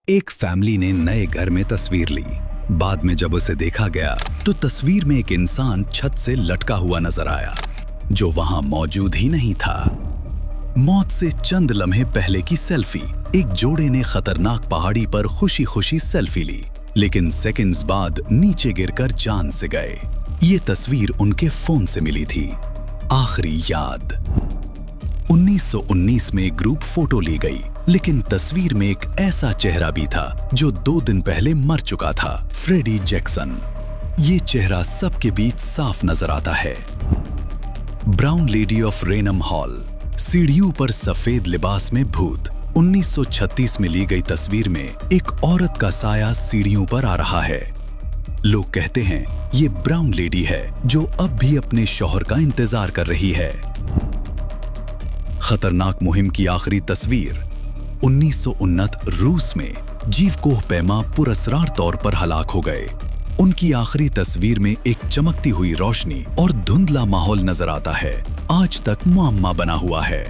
एक फैमिली ने नए घर में तस्वीर ली। बाद में जब उसे देखा गया तो तस्वीर में एक इंसान छत से लटका हुआ नजर आया, जो वहां मौजूद ही नहीं था। मौत से चंद लम्हे पहले की सेल्फी। एक जोड़े ने खतरनाक पहाड़ी पर खुशी खुशी सेल्फी ली, लेकिन सेकंड्स बाद नीचे गिरकर जान से गए। ये तस्वीर उनके फोन से मिली थी। आखिरी याद। 1919 में ग्रुप फोटो ली गई, लेकिन तस्वीर में एक ऐसा चेहरा भी था जो 2 दिन पहले मर चुका था, फ्रेडी जैक्सन। ये चेहरा सबके बीच साफ नजर आता है। Brown Lady of Raynham Hall. सीढ़ियों पर सफेद लिबास में भूत। 1936 में ली गई तस्वीर में एक औरत का साया सीढ़ियों पर आ रहा है। लोग कहते हैं ये ब्राउन लेडी है जो अब भी अपने शौहर का इंतजार कर रही है। खतरनाक मुहिम की आखिरी तस्वीर। 1969 रूस में जीव कोह पैमा पुरस्कार तौर पर हलाक हो गए। उनकी आखिरी तस्वीर में एक चमकती हुई रोशनी और धुंधला माहौल नजर आता है। आज तक मुअम्मा बना हुआ है।